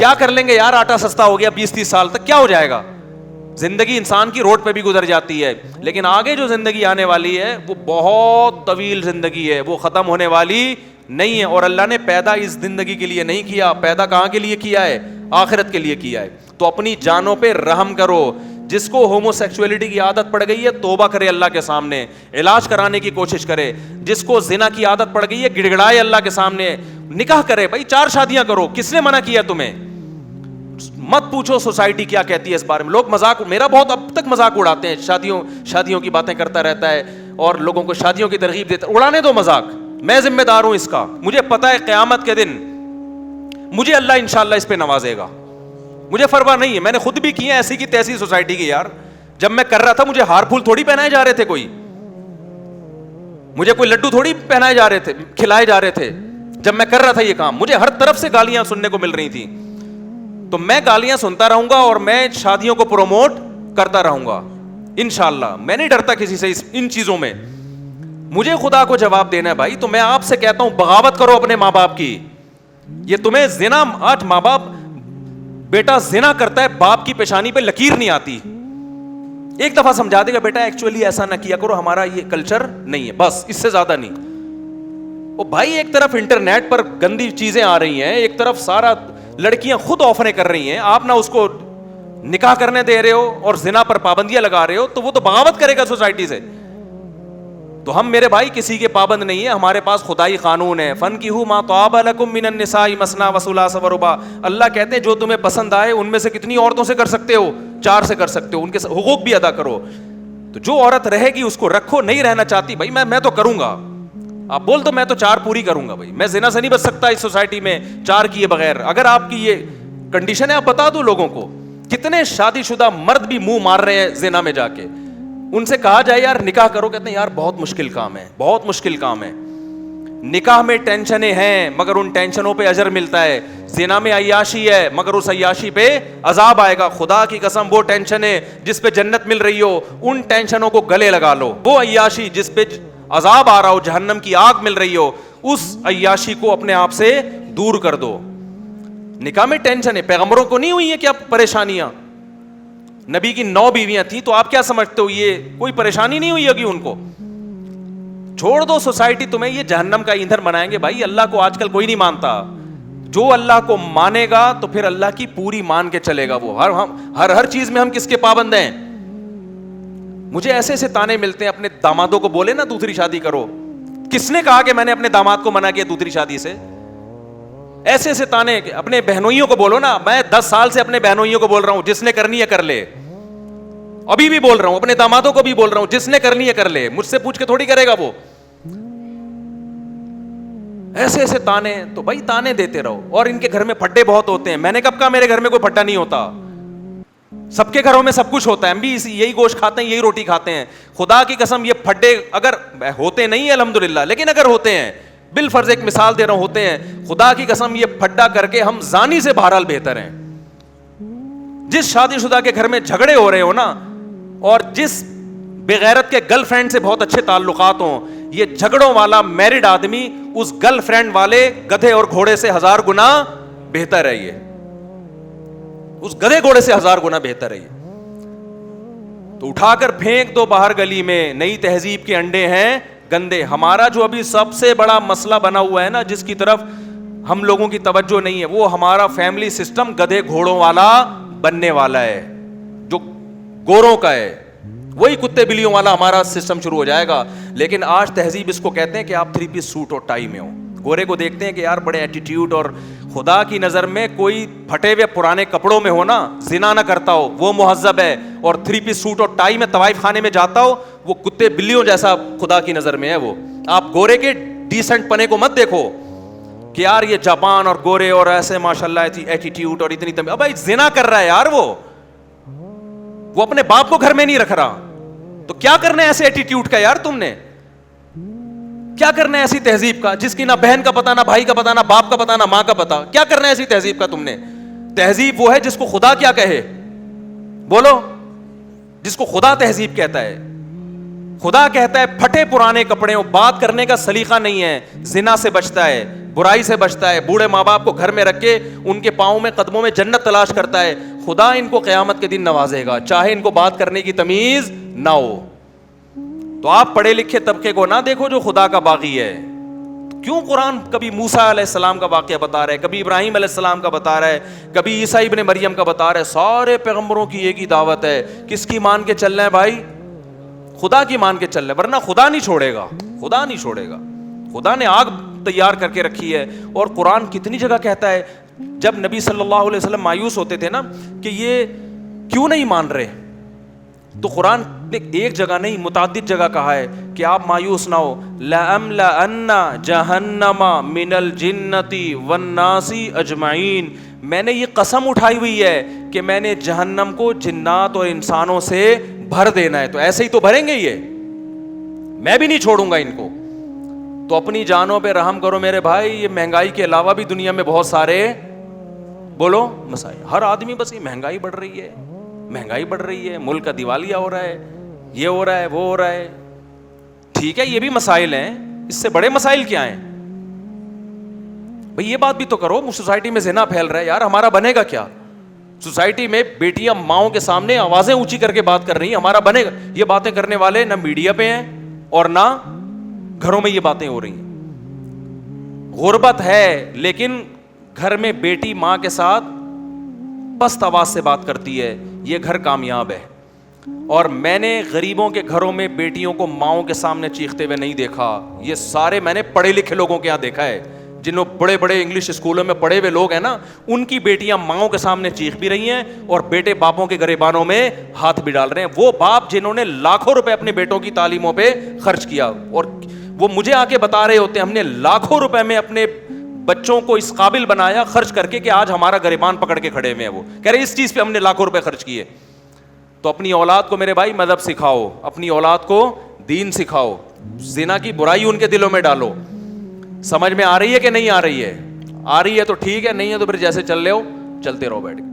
کیا کر لیں گے یار, آٹا سستا ہو گیا 20-30 سال تک, کیا ہو جائے گا؟ زندگی انسان کی روڈ پہ بھی گزر جاتی ہے, لیکن آگے جو زندگی آنے والی ہے وہ بہت طویل زندگی ہے, وہ ختم ہونے والی نہیں ہے. اور اللہ نے پیدا اس زندگی کے لیے نہیں کیا, پیدا کہاں کے لیے کیا ہے؟ آخرت کے لیے کیا ہے. تو اپنی جانوں پہ رحم کرو. جس کو ہومو سیکسولیٹی کی عادت پڑ گئی ہے توبہ کرے اللہ کے سامنے, علاج کرانے کی کوشش کرے. جس کو زنا کی عادت پڑ گئی ہے گڑ گڑائے اللہ کے سامنے, نکاح کرے. بھائی 4 شادیاں کرو, کس نے منع کیا تمہیں؟ مت پوچھو سوسائٹی کیا کہتی ہے اس بارے میں. لوگ مذاق, میرا بہت اب تک مذاق اڑاتے ہیں, شادیوں کی باتیں کرتا رہتا ہے اور لوگوں کو شادیوں کی ترغیب دیتا ہے. اڑانے دو مذاق, میں ذمہ دار ہوں اس کا. مجھے پتا ہے قیامت کے دن مجھے اللہ انشاءاللہ اس پہ نوازے گا. مجھے پرواہ نہیں ہے, میں نے خود بھی کی ہے ایسی کی تیسی سوسائٹی کی. یار جب میں کر رہا تھا مجھے ہار پھول تھوڑی پہنائے جا رہے تھے, مجھے کوئی لڈو تھوڑی پہنائے جا رہے تھے, کھلائے جا رہے تھے. جب میں کر رہا تھا یہ کام مجھے ہر طرف سے گالیاں سننے کو مل رہی تھیں. تو میں گالیاں سنتا رہوں گا اور میں شادیوں کو پروموٹ کرتا رہوں گا انشاءاللہ. میں نہیں ڈرتا کسی سے ان چیزوں میں. مجھے خدا کو جواب دینا ہے بھائی. تو میں آپ سے کہتا ہوں بغاوت کرو اپنے ماں باپ کی. یہ تمہیں زنا, آج ماں باپ, بیٹا زنا کرتا ہے باپ کی پیشانی پہ لکیر نہیں آتی, ایک دفعہ سمجھا دے گا بیٹا ایکچولی ایسا نہ کیا کرو, ہمارا یہ کلچر نہیں ہے, بس اس سے زیادہ نہیں. او بھائی ایک طرف انٹرنیٹ پر گندی چیزیں آ رہی ہیں, ایک طرف سارا لڑکیاں خود آفریں کر رہی ہیں, آپ نہ اس کو نکاح کرنے دے رہے ہو اور زنا پر پابندیاں لگا رہے ہو, تو وہ تو بغاوت کرے گا سوسائٹی سے. تو ہم میرے بھائی کسی کے پابند نہیں ہیں, ہمارے پاس خدائی قانون ہے. فَانْكِحُوا مَا طَابَ لَكُم مِّنَ النِّسَاءِ مَثْنَىٰ وَثُلَاثَ وَرُبَاعَ. اللہ کہتے ہیں جو تمہیں پسند آئے ان میں سے کتنی عورتوں سے کر سکتے ہو؟ 4 سے کر سکتے ہو. ان کے حقوق بھی ادا کرو. تو جو عورت رہے گی اس کو رکھو, نہیں رہنا چاہتی بھائی میں تو کروں گا. آپ بول تو میں تو 4 پوری کروں گا. بھائی میں زنا سے نہیں بچ سکتا اس سوسائٹی میں 4 کیے بغیر. اگر آپ کی یہ کنڈیشن ہے آپ بتا دو لوگوں کو. کتنے شادی شدہ مرد بھی منہ مار رہے ہیں زنا میں جا کے. ان سے کہا جائے یار نکاح کرو, کہتے ہیں یار بہت مشکل کام ہے, بہت مشکل کام ہے. نکاح میں ٹینشنیں ہیں مگر ان ٹینشنوں پہ اجر ملتا ہے. زنا میں عیاشی ہے مگر اس عیاشی پہ عذاب آئے گا. خدا کی قسم وہ ٹینشنیں جس پہ جنت مل رہی ہو ان ٹینشنوں کو گلے لگا لو. وہ عیاشی جس پہ عذاب آ رہا ہو, جہنم کی آگ مل رہی ہو, اس عیاشی کو اپنے آپ سے دور کر دو. نکاح میں ٹینشن ہے, پیغمبروں کو نہیں ہوئی ہیں کیا پریشانیاں؟ نبی کی 9 بیویاں تھیں, تو آپ کیا سمجھتے ہو یہ کوئی پریشانی نہیں ہوئی ہوگی ان کو؟ چھوڑ دو, سوسائٹی تمہیں یہ جہنم کا ایندھن بنائیں گے. بھائی اللہ کو آج کل کوئی نہیں مانتا. جو اللہ کو مانے گا تو پھر اللہ کی پوری مان کے چلے گا. وہ ہر چیز میں ہم کس کے پابند ہیں؟ مجھے ایسے ایسے تانے ملتے ہیں, اپنے دامادوں کو بولے نا دوسری شادی کرو. کس نے کہا کہ میں نے اپنے داماد کو منع کیا دوسری شادی سے؟ ایسے ایسے تانے. اپنے بہنوئیوں کو بولو نا, میں 10 سال سے اپنے بہنوئیوں کو بول رہا ہوں جس نے کرنی ہے کر لے. ابھی بھی بول رہا ہوں, اپنے دامادوں کو بھی بول رہا ہوں جس نے کرنی ہے کر لے. مجھ سے پوچھ کے تھوڑی کرے گا وہ. ایسے ایسے تانے. تو بھائی تانے دیتے رہو. اور ان کے گھر میں پھڈے بہت ہوتے ہیں. میں نے کب کہا میرے گھر میں کوئی پھڈا نہیں ہوتا؟ سب کے گھروں میں سب کچھ ہوتا ہے. ہم بھی یہی گوشت کھاتے ہیں, یہی روٹی کھاتے ہیں. خدا کی قسم یہ پھڈے اگر ہوتے نہیں ہیں الحمدللہ, لیکن اگر ہوتے ہیں, بالفرض ایک مثال دے رہا ہوں, ہوتے ہیں, خدا کی قسم یہ پھڈا کر کے ہم زانی سے بہرحال بہتر ہیں. جس شادی شدہ کے گھر میں جھگڑے ہو رہے ہو نا, اور جس بغیرت کے گرل فرینڈ سے بہت اچھے تعلقات ہوں, یہ جھگڑوں والا میرڈ آدمی اس گرل فرینڈ والے گدھے اور گھوڑے سے 1000 گنا بہتر ہے. یہ اس گدھے گھوڑے سے 1000 گنا بہتر ہے. یہ تو اٹھا کر پھینک دو باہر گلی میں. نئی تہذیب کے انڈے ہیں گندے. ہمارا جو ابھی سب سے بڑا مسئلہ بنا ہوا ہے نا, جس کی طرف ہم لوگوں کی توجہ نہیں ہے, وہ ہمارا فیملی سسٹم گدھے گھوڑوں والا بننے والا ہے, جو گوروں کا ہے. وہی کتے بلیوں والا ہمارا سسٹم شروع ہو جائے گا. لیکن آج تہذیب اس کو کہتے ہیں کہ آپ 3 پیس سوٹ اور ٹائی میں ہو. گورے کو دیکھتے ہیں کہ یار بڑے ایٹیٹیوڈ, اور خدا کی نظر میں کوئی پھٹے ہوئے پرانے کپڑوں میں ہو نا, زنا نہ کرتا ہو, وہ مہذب ہے. اور 3 پیس سوٹ اور ٹائی میں طوائف خانے میں جاتا ہو, وہ کتے بلیوں جیسا خدا کی نظر میں ہے. وہ آپ گورے کے ڈیسنٹ پنے کو مت دیکھو کہ یار یہ جاپان اور گورے اور ایسے ماشاءاللہ ایٹیٹیوڈ اور اتنی تمیز. بھائی زنا کر رہا ہے یار, وہ اپنے باپ کو گھر میں نہیں رکھ رہا. تو کیا کرنا ہے ایسے ایٹیٹیوڈ کا یار؟ تم نے کیا کرنا ہے ایسی تہذیب کا جس کی نہ بہن کا پتا, نہ بھائی کا پتا, نہ باپ کا پتا, نہ ماں کا پتا؟ کیا کرنا ہے ایسی تہذیب کا تم نے؟ تہذیب وہ ہے جس کو خدا کیا کہے, بولو, جس کو خدا تہذیب کہتا ہے. خدا کہتا ہے پھٹے پرانے کپڑے ہو, بات کرنے کا سلیقہ نہیں ہے, زنا سے بچتا ہے, برائی سے بچتا ہے, بوڑھے ماں باپ کو گھر میں رکھ کے ان کے پاؤں میں قدموں میں جنت تلاش کرتا ہے, خدا ان کو قیامت کے دن نوازے گا, چاہے ان کو بات کرنے کی تمیز نہ ہو. تو آپ پڑھے لکھے طبقے کو نہ دیکھو جو خدا کا باغی ہے. کیوں قرآن کبھی موسیٰ علیہ السلام کا واقعہ بتا رہا ہے, کبھی ابراہیم علیہ السلام کا بتا رہا ہے, کبھی عیسیٰ ابن مریم کا بتا رہا ہے. سارے پیغمبروں کی ایک ہی دعوت ہے, کس کی مان کے چل رہے ہیں بھائی؟ خدا کی مان کے چل رہے ہیں, ورنہ خدا نہیں چھوڑے گا, خدا نہیں چھوڑے گا. خدا نے آگ تیار کر کے رکھی ہے. اور قرآن کتنی جگہ کہتا ہے, جب نبی صلی اللہ علیہ وسلم مایوس ہوتے تھے نا کہ یہ کیوں نہیں مان رہے, تو قرآن نے ایک جگہ نہیں متعدد جگہ کہا ہے کہ آپ مایوس نہ ہو. لَأَمْلَأَنَّ جَهَنَّمَ مِنَ الْجِنَّةِ وَالنَّاسِ أَجْمَعِينَ, میں نے یہ قسم اٹھائی ہوئی ہے کہ میں نے جہنم کو جنات اور انسانوں سے بھر دینا ہے. تو ایسے ہی تو بھریں گے, یہ میں بھی نہیں چھوڑوں گا ان کو. تو اپنی جانوں پہ رحم کرو میرے بھائی. یہ مہنگائی کے علاوہ بھی دنیا میں بہت سارے بولو مسائل. ہر آدمی بس یہ مہنگائی بڑھ رہی ہے, مہنگائی بڑھ رہی ہے, ملک کا دیوالیہ ہو رہا ہے, یہ ہو رہا ہے, وہ ہو رہا ہے. ٹھیک ہے, یہ بھی مسائل ہیں, اس سے بڑے مسائل کیا ہیں بھئی؟ یہ بات بھی تو کرو, سوسائٹی میں زنا پھیل رہا ہے, یار ہمارا بنے گا کیا؟ سوسائٹی میں بیٹیاں ماؤں کے سامنے آوازیں اونچی کر کے بات کر رہی ہیں, ہمارا بنے گا؟ یہ باتیں کرنے والے نہ میڈیا پہ ہیں اور نہ گھروں میں یہ باتیں ہو رہی ہیں. غربت ہے, لیکن گھر میں بیٹی ماں کے ساتھ پست آواز سے بات کرتی ہے, یہ گھر کامیاب ہے. اور میں نے غریبوں کے گھروں میں بیٹیوں کو ماؤں کے سامنے چیختے ہوئے نہیں دیکھا. یہ سارے میں نے پڑھے لکھے لوگوں کے یہاں دیکھا ہے, جنہوں بڑے بڑے انگلش اسکولوں میں پڑھے ہوئے لوگ ہیں نا, ان کی بیٹیاں ماؤں کے سامنے چیخ بھی رہی ہیں اور بیٹے باپوں کے گریبانوں میں ہاتھ بھی ڈال رہے ہیں. وہ باپ جنہوں نے لاکھوں روپے اپنے بیٹوں کی تعلیموں پہ خرچ کیا, اور وہ مجھے آ کے بتا رہے ہوتے ہیں ہم نے لاکھوں روپے میں اپنے بچوں کو اس قابل بنایا خرچ کر کے کہ آج ہمارا گریبان پکڑ کے کھڑے ہوئے ہیں. وہ کہہ رہے اس چیز پہ ہم نے لاکھوں روپے خرچ کیے. تو اپنی اولاد کو میرے بھائی مذہب سکھاؤ, اپنی اولاد کو دین سکھاؤ, زنا کی برائی ان کے دلوں میں ڈالو. سمجھ میں آ رہی ہے کہ نہیں آ رہی ہے؟ آ رہی ہے تو ٹھیک ہے, نہیں ہے تو پھر جیسے چل رہے ہو چلتے رہو بیٹھ کے.